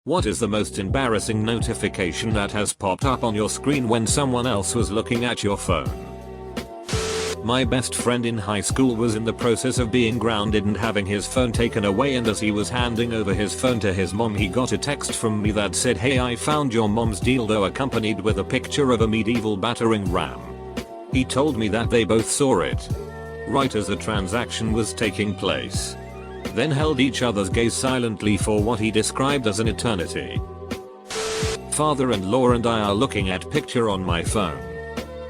What is the most embarrassing notification that has popped up on your screen when someone else was looking at your phone? My best friend in high school was in the process of being grounded and having his phone taken away, and as he was handing over his phone to his mom, he got a text from me that said, "Hey, I found your mom's dildo," accompanied with a picture of a medieval battering ram. He told me that they both saw it right as the transaction was taking place, then held each other's gaze silently for what he described as an eternity. Father-in-law and I are looking at picture on my phone.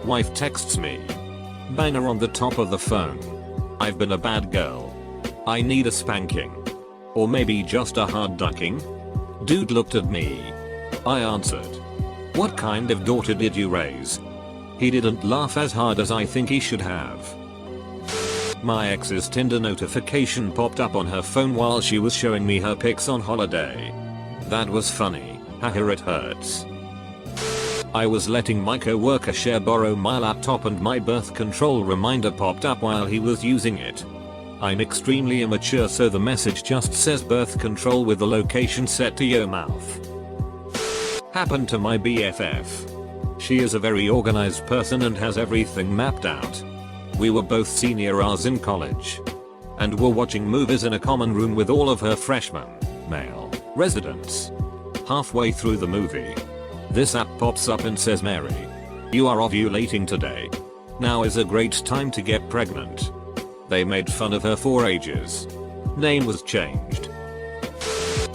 Wife texts me. Banner on the top of the phone. "I've been a bad girl. I need a spanking. Or maybe just a hard ducking." Dude looked at me. I answered, "What kind of daughter did you raise?" He didn't laugh as hard as I think he should have. My ex's Tinder notification popped up on her phone while she was showing me her pics on holiday. That was funny. Haha, it hurts. I was letting my co-worker borrow my laptop and my birth control reminder popped up while he was using it. I'm extremely immature, so the message just says birth control with the location set to your mouth. Happened to my BFF. She is a very organized person and has everything mapped out. We were both seniors in college and were watching movies in a common room with all of her freshmen, male, residents. Halfway through the movie, this app pops up and says, "Mary, you are ovulating today. Now is a great time to get pregnant." They made fun of her for ages. Name was changed.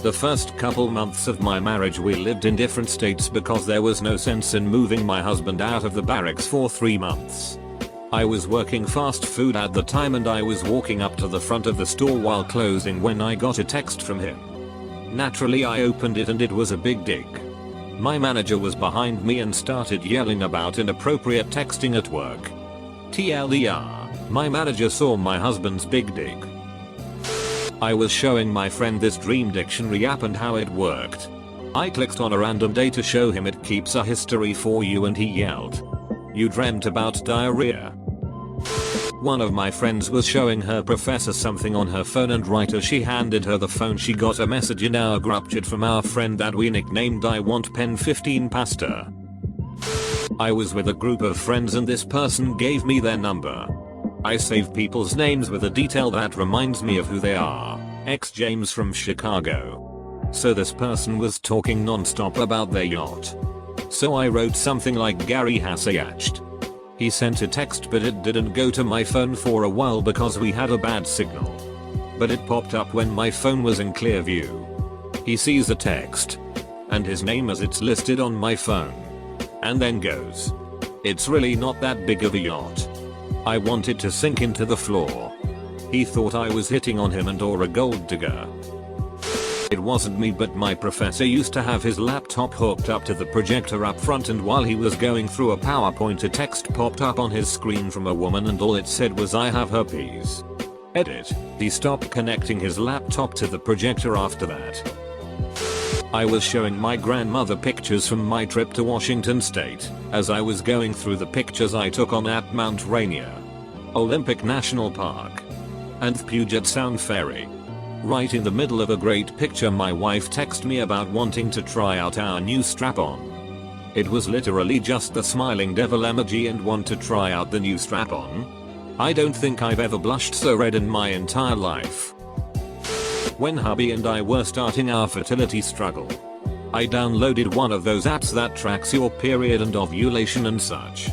The first couple months of my marriage we lived in different states because there was no sense in moving my husband out of the barracks for 3 months. I was working fast food at the time and I was walking up to the front of the store while closing when I got a text from him. Naturally, I opened it and it was a big dick. My manager was behind me and started yelling about inappropriate texting at work. TLDR, my manager saw my husband's big dick. I was showing my friend this dream dictionary app and how it worked. I clicked on a random day to show him it keeps a history for you and he yelled, "You dreamt about diarrhea." One of my friends was showing her professor something on her phone and right as she handed her the phone she got a message in our group chat from our friend that we nicknamed "I want pen 15 pasta." I was with a group of friends and this person gave me their number. I save people's names with a detail that reminds me of who they are. X James from Chicago. So this person was talking non-stop about their yacht. So I wrote something like "Gary has a yacht." He sent a text but it didn't go to my phone for a while because we had a bad signal. But it popped up when my phone was in clear view. He sees the text and his name as it's listed on my phone. And then goes, "It's really not that big of a yacht." I wanted to sink into the floor. He thought I was hitting on him and or a gold digger. It wasn't me, but my professor used to have his laptop hooked up to the projector up front, and while he was going through a PowerPoint a text popped up on his screen from a woman and all it said was "I have herpes." Edit. He stopped connecting his laptop to the projector after that. I was showing my grandmother pictures from my trip to Washington State. As I was going through the pictures I took on at Mount Rainier, Olympic National Park, and Puget Sound Ferry. Right in the middle of a great picture, my wife texted me about wanting to try out our new strap-on. It was literally just the smiling devil emoji and want to try out the new strap-on. I don't think I've ever blushed so red in my entire life. When hubby and I were starting our fertility struggle, I downloaded one of those apps that tracks your period and ovulation and such.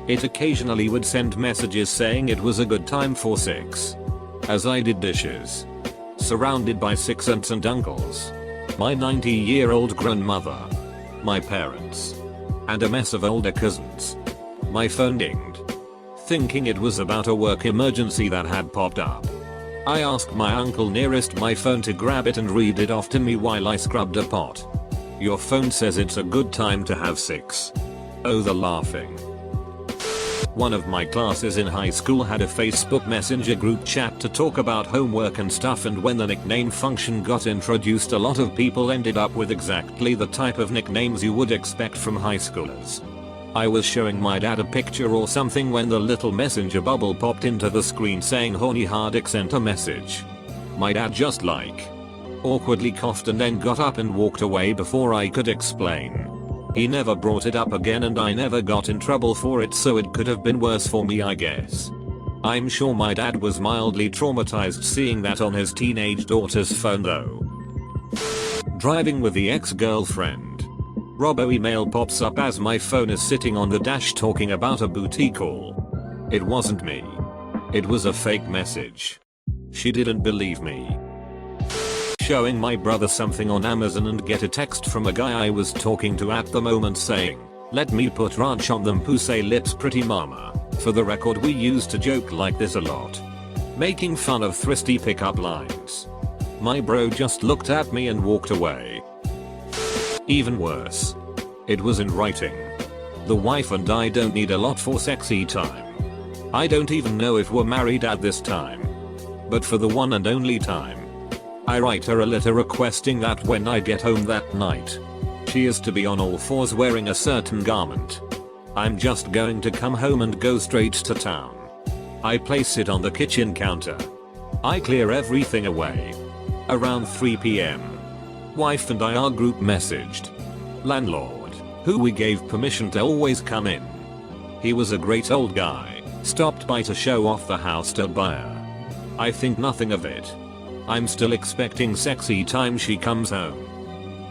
It occasionally would send messages saying it was a good time for sex. As I did dishes, surrounded by 6 aunts and uncles, my 90-year-old grandmother, my parents, and a mess of older cousins, my phone dinged. Thinking it was about a work emergency that had popped up, I asked my uncle nearest my phone to grab it and read it off to me while I scrubbed a pot. "Your phone says it's a good time to have sex." Oh, the laughing. One of my classes in high school had a Facebook Messenger group chat to talk about homework and stuff, and when the nickname function got introduced, a lot of people ended up with exactly the type of nicknames you would expect from high schoolers. I was showing my dad a picture or something when the little messenger bubble popped into the screen saying "Horny Hardix sent a message." My dad just like awkwardly coughed and then got up and walked away before I could explain. He never brought it up again and I never got in trouble for it, so it could have been worse for me, I guess. I'm sure my dad was mildly traumatized seeing that on his teenage daughter's phone though. Driving with the ex-girlfriend. Robo email pops up as my phone is sitting on the dash talking about a booty call. It wasn't me. It was a fake message. She didn't believe me. Showing my brother something on Amazon and get a text from a guy I was talking to at the moment saying, "Let me put ranch on them pussy lips pretty mama." For the record, we used to joke like this a lot, making fun of thrifty pickup lines. My bro just looked at me and walked away. Even worse. It was in writing. The wife and I don't need a lot for sexy time. I don't even know if we're married at this time. But for the one and only time, I write her a letter requesting that when I get home that night, she is to be on all fours wearing a certain garment. I'm just going to come home and go straight to town. I place it on the kitchen counter. I clear everything away. Around 3 PM. Wife and I are group messaged. Landlord, who we gave permission to always come in. He was a great old guy, stopped by to show off the house to a buyer. I think nothing of it. I'm still expecting sexy time. She comes home,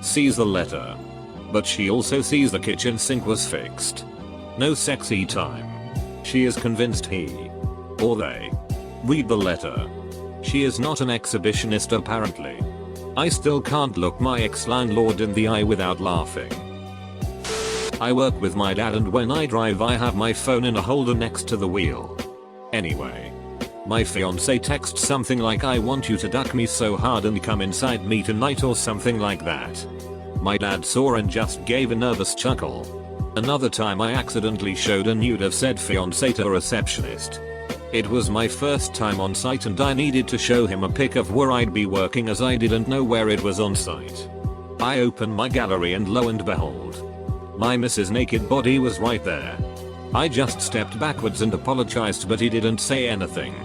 sees the letter, but she also sees the kitchen sink was fixed. No sexy time. She is convinced he, or they, read the letter. She is not an exhibitionist apparently. I still can't look my ex-landlord in the eye without laughing. I work with my dad and when I drive I have my phone in a holder next to the wheel. Anyway, my fiance texts something like, "I want you to duck me so hard and come inside me tonight," or something like that. My dad saw and just gave a nervous chuckle. Another time I accidentally showed a nude of said fiance to a receptionist. It was my first time on site and I needed to show him a pic of where I'd be working as I didn't know where it was on site. I opened my gallery and lo and behold, my missus' naked body was right there. I just stepped backwards and apologized, but he didn't say anything.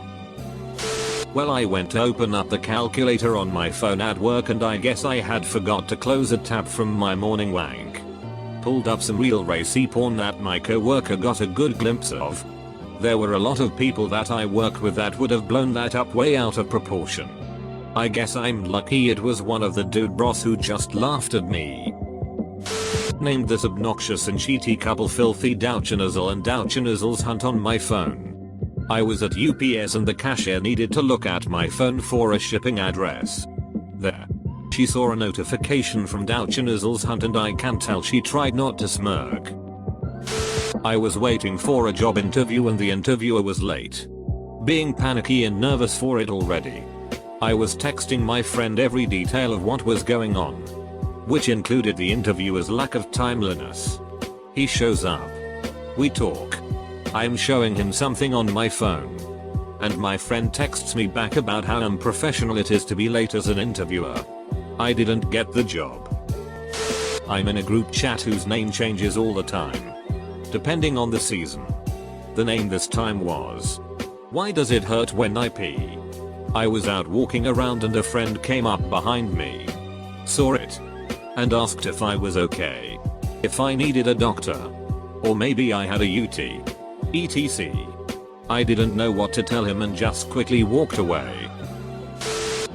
Well, I went to open up the calculator on my phone at work and I guess I had forgot to close a tab from my morning wank. Pulled up some real racy porn that my coworker got a good glimpse of. There were a lot of people that I worked with that would have blown that up way out of proportion. I guess I'm lucky it was one of the dude bros who just laughed at me. Named this obnoxious and cheaty couple Filthy Douchenizzle and Douchenizzle's Hunt on my phone. I was at UPS and the cashier needed to look at my phone for a shipping address. There, she saw a notification from Douchenizzle's Hunt and I can tell she tried not to smirk. I was waiting for a job interview and the interviewer was late. Being panicky and nervous for it already, I was texting my friend every detail of what was going on, which included the interviewer's lack of timeliness. He shows up. We talk. I'm showing him something on my phone, and my friend texts me back about how unprofessional it is to be late as an interviewer. I didn't get the job. I'm in a group chat whose name changes all the time, depending on the season. The name this time was, "Why Does It Hurt When I Pee?" I was out walking around and a friend came up behind me, saw it, and asked if I was okay, if I needed a doctor, or maybe I had a UT, etc. I didn't know what to tell him and just quickly walked away.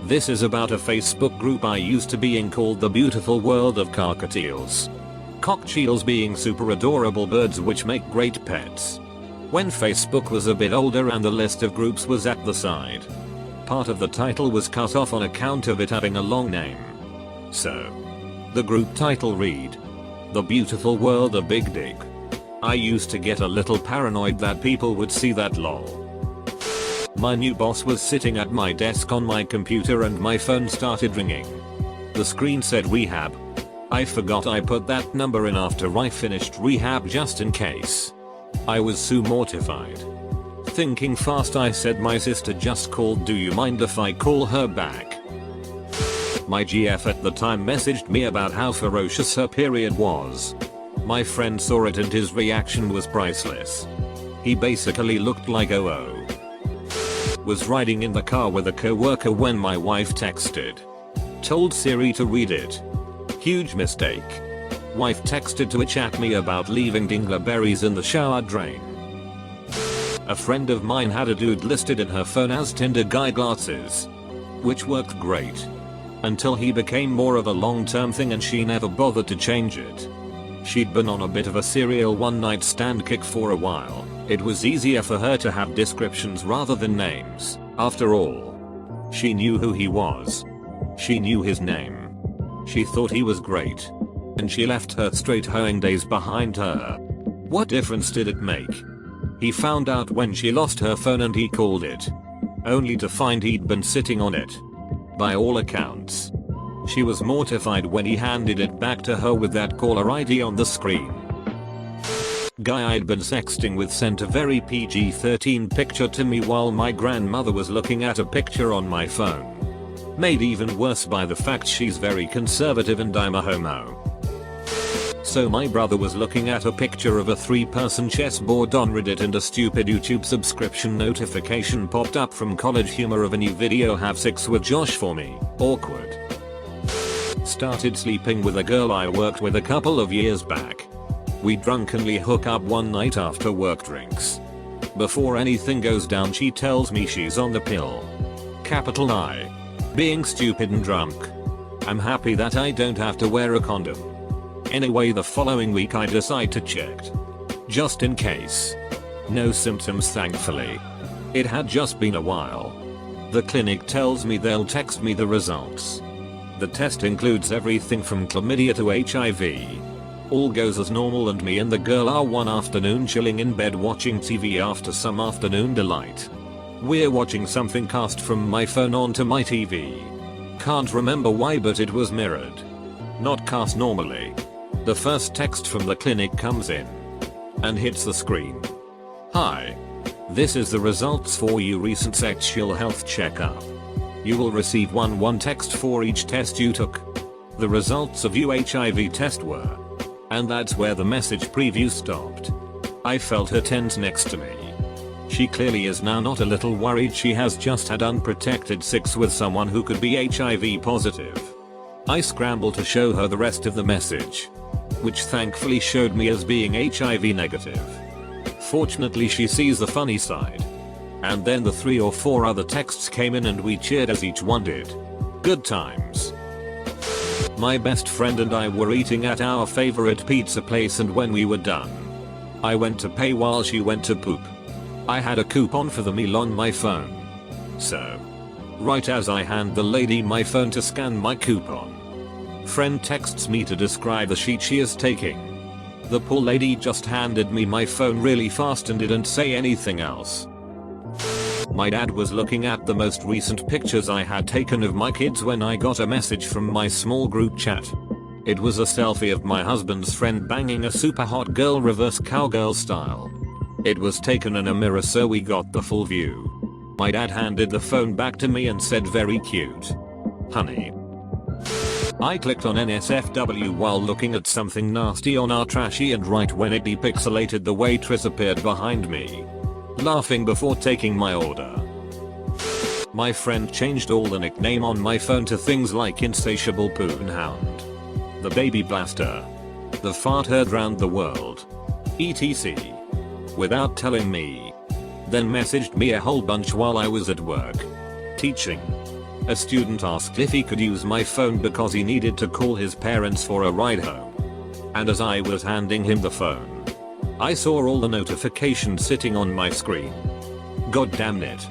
This is about a Facebook group I used to be in called The Beautiful World of Cockatiels. Cockatiels being super adorable birds which make great pets. When Facebook was a bit older and the list of groups was at the side, part of the title was cut off on account of it having a long name. So, the group title read, The Beautiful World of Big Dick. I used to get a little paranoid that people would see that lol. My new boss was sitting at my desk on my computer and my phone started ringing. The screen said rehab. I forgot I put that number in after I finished rehab just in case. I was so mortified. Thinking fast, I said my sister just called, do you mind if I call her back? My GF at the time messaged me about how ferocious her period was. My friend saw it and his reaction was priceless. He basically looked like Was riding in the car with a coworker when my wife texted. Told Siri to read it. Huge mistake. Wife texted to chat me about leaving dingleberries in the shower drain. A friend of mine had a dude listed in her phone as Tinder guy glasses, which worked great. Until he became more of a long-term thing and she never bothered to change it. She'd been on a bit of a serial one-night stand kick for a while. It was easier for her to have descriptions rather than names. After all, she knew who he was. She knew his name. She thought he was great. And she left her straight hoeing days behind her. What difference did it make? He found out when she lost her phone and he called it. Only to find he'd been sitting on it. By all accounts. She was mortified when he handed it back to her with that caller ID on the screen. Guy I'd been sexting with sent a very PG-13 picture to me while my grandmother was looking at a picture on my phone. Made even worse by the fact she's very conservative and I'm a homo. So my brother was looking at a picture of a 3-person chessboard on Reddit and a stupid YouTube subscription notification popped up from College Humor of a new video have sex with Josh for me. Awkward. Started sleeping with a girl I worked with a couple of years back. We drunkenly hook up one night after work drinks. Before anything goes down she tells me she's on the pill. Capital I. Being stupid and drunk. I'm happy that I don't have to wear a condom. Anyway, the following week I decide to check. Just in case. No symptoms thankfully. It had just been a while. The clinic tells me they'll text me the results. The test includes everything from chlamydia to HIV. All goes as normal and me and the girl are one afternoon chilling in bed watching TV after some afternoon delight. We're watching something cast from my phone onto my TV. Can't remember why but it was mirrored. Not cast normally. The first text from the clinic comes in. And hits the screen. Hi. This is the results for your recent sexual health checkup. You will receive one text for each test you took. The results of your HIV test were. And that's where the message preview stopped. I felt her tense next to me. She clearly is now not a little worried she has just had unprotected sex with someone who could be HIV positive. I scrambled to show her the rest of the message, which thankfully showed me as being HIV negative. Fortunately she sees the funny side. And then the 3 or 4 other texts came in and we cheered as each one did. Good times. My best friend and I were eating at our favorite pizza place and when we were done, I went to pay while she went to poop. I had a coupon for the meal on my phone. So, right as I hand the lady my phone to scan my coupon, friend texts me to describe the sheet she is taking. The poor lady just handed me my phone really fast and didn't say anything else. My dad was looking at the most recent pictures I had taken of my kids when I got a message from my small group chat. It was a selfie of my husband's friend banging a super hot girl reverse cowgirl style. It was taken in a mirror so we got the full view. My dad handed the phone back to me and said very cute. Honey. I clicked on NSFW while looking at something nasty on our trashy and right when it depixelated the waitress appeared behind me. Laughing before taking my order. My friend changed all the nickname on my phone to things like Insatiable Poonhound, the Baby Blaster, the Fart Heard Round the World, etc. without telling me. Then messaged me a whole bunch while I was at work. Teaching. A student asked if he could use my phone because he needed to call his parents for a ride home. And as I was handing him the phone, I saw all the notifications sitting on my screen. God damn it.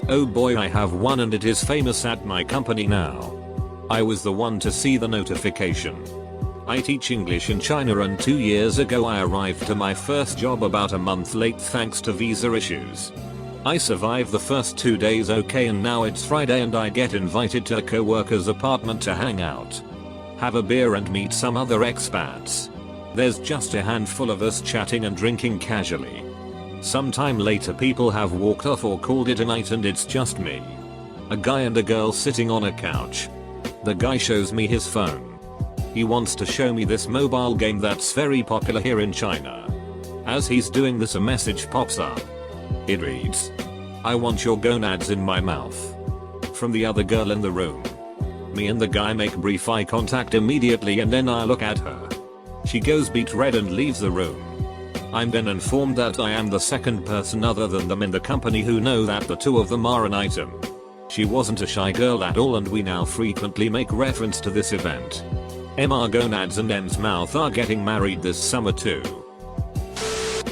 Oh boy, I have one and it is famous at my company now. I was the one to see the notification. I teach English in China and 2 years ago I arrived to my first job about a month late thanks to visa issues. I survived the first 2 days okay and now it's Friday and I get invited to a co-worker's apartment to hang out, have a beer and meet some other expats. There's just a handful of us chatting and drinking casually. Sometime later people have walked off or called it a night and it's just me, a guy and a girl sitting on a couch. The guy shows me his phone. He wants to show me this mobile game that's very popular here in China. As he's doing this a message pops up. It reads, "I want your gonads in my mouth." From the other girl in the room. Me and the guy make brief eye contact immediately and then I look at her. She goes beet red and leaves the room. I'm then informed that I am the second person other than them in the company who know that the two of them are an item. She wasn't a shy girl at all and we now frequently make reference to this event. MR gonads and M's mouth are getting married this summer too.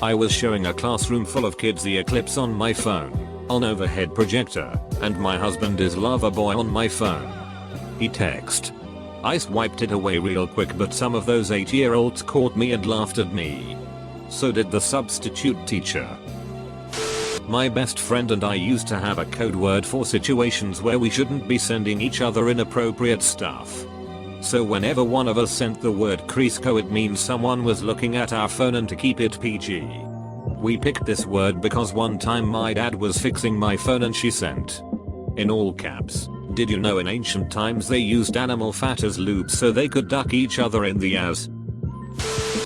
I was showing a classroom full of kids the eclipse on my phone, on overhead projector, and my husband is lover boy on my phone. He text. I swiped it away real quick but some of those 8-year-olds caught me and laughed at me. So did the substitute teacher. My best friend and I used to have a code word for situations where we shouldn't be sending each other inappropriate stuff. So whenever one of us sent the word Crisco it means someone was looking at our phone and to keep it PG. We picked this word because one time my dad was fixing my phone and she sent, in all caps, did you know in ancient times they used animal fat as lube so they could duck each other in the ass?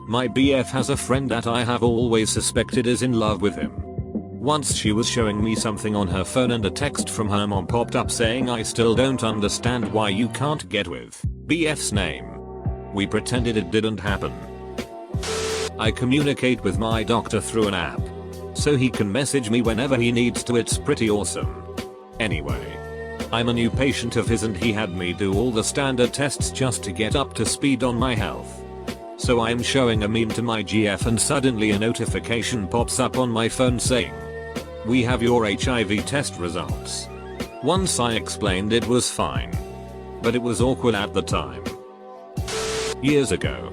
My BF has a friend that I have always suspected is in love with him. Once she was showing me something on her phone and a text from her mom popped up saying I still don't understand why you can't get with BF's name. We pretended it didn't happen. I communicate with my doctor through an app. So he can message me whenever he needs to. It's pretty awesome. Anyway. I'm a new patient of his and he had me do all the standard tests just to get up to speed on my health. So I'm showing a meme to my GF and suddenly a notification pops up on my phone saying, "We have your HIV test results." Once I explained it was fine. But it was awkward at the time. Years ago.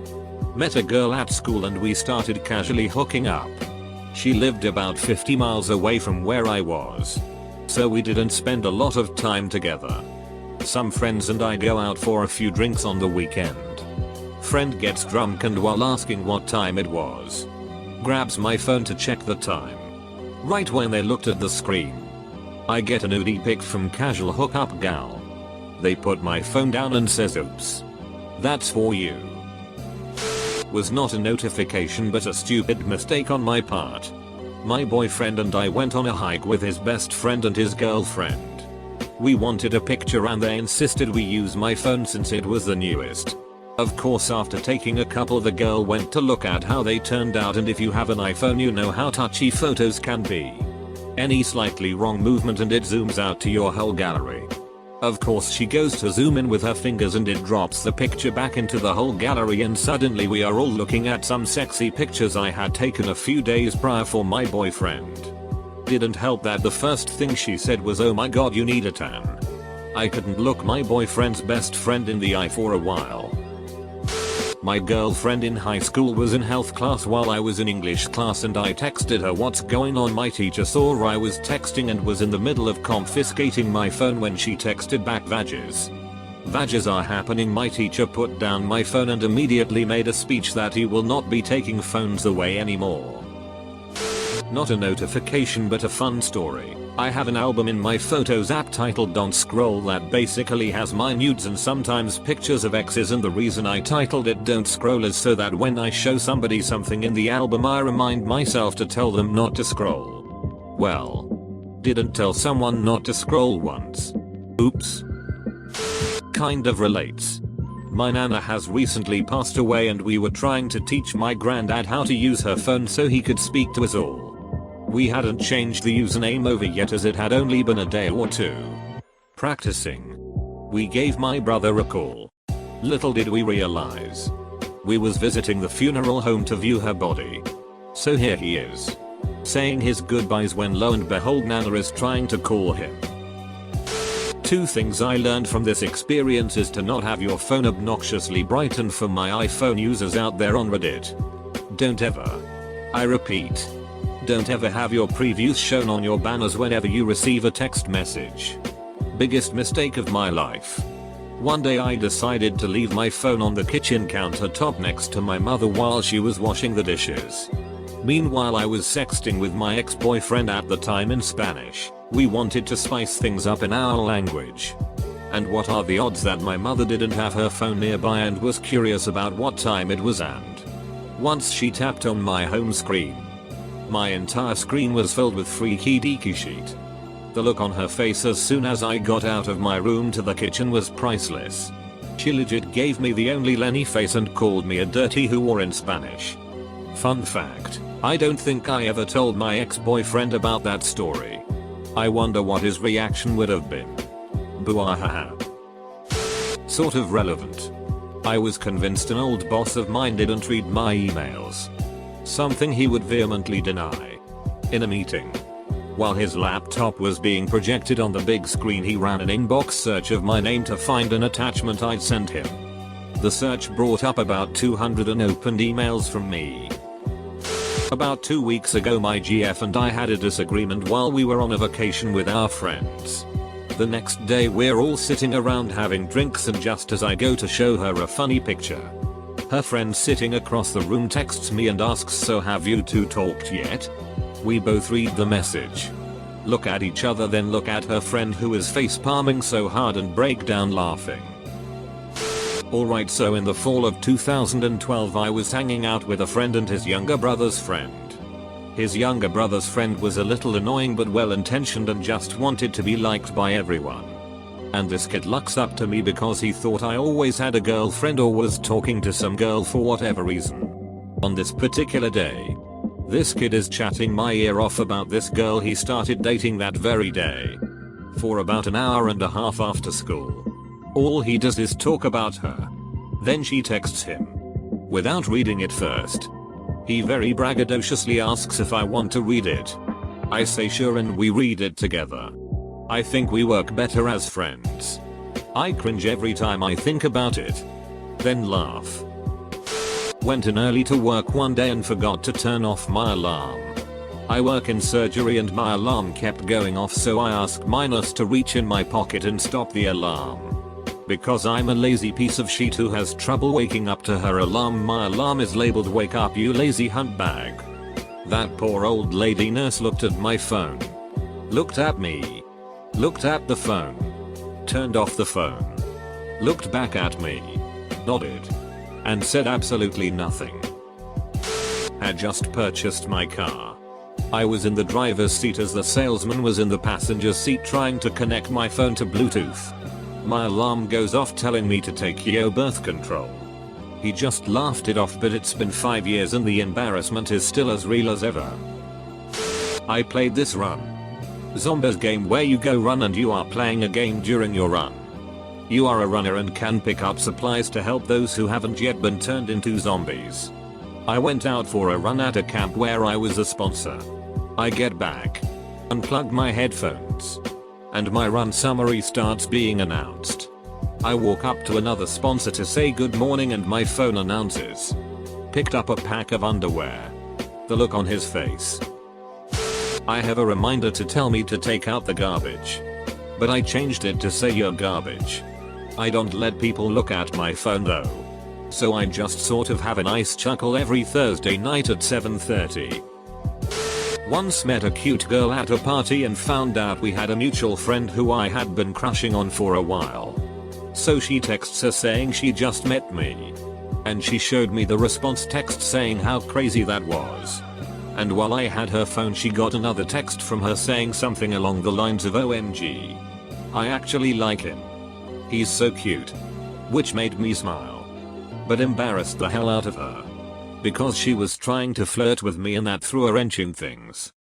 Met a girl at school and we started casually hooking up. She lived about 50 miles away from where I was. So we didn't spend a lot of time together. Some friends and I go out for a few drinks on the weekend. Friend gets drunk and while asking what time it was, grabs my phone to check the time. Right when they looked at the screen, I get a nudie pic from casual hookup gal. They put my phone down and says oops. That's for you. Was not a notification but a stupid mistake on my part. My boyfriend and I went on a hike with his best friend and his girlfriend. We wanted a picture and they insisted we use my phone since it was the newest. Of course after taking a couple the girl went to look at how they turned out and if you have an iPhone you know how touchy photos can be. Any slightly wrong movement and it zooms out to your whole gallery. Of course she goes to zoom in with her fingers and it drops the picture back into the whole gallery and suddenly we are all looking at some sexy pictures I had taken a few days prior for my boyfriend. Didn't help that the first thing she said was oh my god you need a tan. I couldn't look my boyfriend's best friend in the eye for a while. My girlfriend in high school was in health class while I was in English class and I texted her what's going on. My teacher saw I was texting and was in the middle of confiscating my phone when she texted back vages. Vages are happening. My teacher put down my phone and immediately made a speech that he will not be taking phones away anymore. Not a notification but a fun story. I have an album in my photos app titled Don't Scroll that basically has my nudes and sometimes pictures of exes and the reason I titled it Don't Scroll is so that when I show somebody something in the album I remind myself to tell them not to scroll. Well, didn't tell someone not to scroll once. Oops. Kind of relates. My nana has recently passed away and we were trying to teach my granddad how to use her phone so he could speak to us all. We hadn't changed the username over yet as it had only been a day or two. Practicing. We gave my brother a call. Little did we realize. We was visiting the funeral home to view her body. So here he is. Saying his goodbyes when lo and behold Nana is trying to call him. Two things I learned from this experience is to not have your phone obnoxiously bright and for my iPhone users out there on Reddit. Don't ever. I repeat. Don't ever have your previews shown on your banners whenever you receive a text message. Biggest mistake of my life. One day I decided to leave my phone on the kitchen countertop next to my mother while she was washing the dishes. Meanwhile I was sexting with my ex-boyfriend at the time in Spanish. We wanted to spice things up in our language. And what are the odds that my mother didn't have her phone nearby and was curious about what time it was and once she tapped on my home screen. My entire screen was filled with freaky deaky shit. The look on her face as soon as I got out of my room to the kitchen was priceless. She legit gave me the only Lenny face and called me a dirty whore in Spanish. Fun fact, I don't think I ever told my ex-boyfriend about that story. I wonder what his reaction would have been. Booahaha. Sort of relevant. I was convinced an old boss of mine didn't read my emails. Something he would vehemently deny. In a meeting, while his laptop was being projected on the big screen, he ran an inbox search of my name to find an attachment I'd sent him. The search brought up about 200 unopened emails from me. About 2 weeks ago my GF and I had a disagreement while we were on a vacation with our friends. The next day we're all sitting around having drinks, and just as I go to show her a funny picture, her friend sitting across the room texts me and asks, "So have you two talked yet?" We both read the message, look at each other, then look at her friend who is face palming so hard and break down laughing. Alright, so in the fall of 2012 I was hanging out with a friend and his younger brother's friend. His younger brother's friend was a little annoying but well intentioned and just wanted to be liked by everyone. And this kid looks up to me because he thought I always had a girlfriend or was talking to some girl for whatever reason. On this particular day, this kid is chatting my ear off about this girl he started dating that very day. For about an hour and a half after school. All he does is talk about her. Then she texts him. Without reading it first, he very braggadociously asks if I want to read it. I say sure and we read it together. I think we work better as friends. I cringe every time I think about it. Then laugh. Went in early to work one day and forgot to turn off my alarm. I work in surgery and my alarm kept going off, so I asked my nurse to reach in my pocket and stop the alarm. Because I'm a lazy piece of shit who has trouble waking up to her alarm, my alarm is labeled "Wake up you lazy huntbag." That poor old lady nurse looked at my phone. Looked at me. Looked at the phone. Turned off the phone. Looked back at me. Nodded. And said absolutely nothing. Had just purchased my car. I was in the driver's seat as the salesman was in the passenger seat trying to connect my phone to Bluetooth. My alarm goes off telling me to take yo birth control. He just laughed it off, but it's been 5 years and the embarrassment is still as real as ever. I played this run zombies game where you go run and you are playing a game during your run. You are a runner and can pick up supplies to help those who haven't yet been turned into zombies. I went out for a run at a camp where I was a sponsor. I get back, unplug my headphones, and my run summary starts being announced. I walk up to another sponsor to say good morning and my phone announces, "Picked up a pack of underwear." The look on his face. I have a reminder to tell me to take out the garbage, but I changed it to say "your garbage." I don't let people look at my phone though, so I just sort of have a nice chuckle every Thursday night at 7:30. Once met a cute girl at a party and found out we had a mutual friend who I had been crushing on for a while. So she texts her saying she just met me. And she showed me the response text saying how crazy that was. And while I had her phone, she got another text from her saying something along the lines of "OMG. I actually like him. He's so cute." Which made me smile, but embarrassed the hell out of her. Because she was trying to flirt with me and that threw a wrench in things.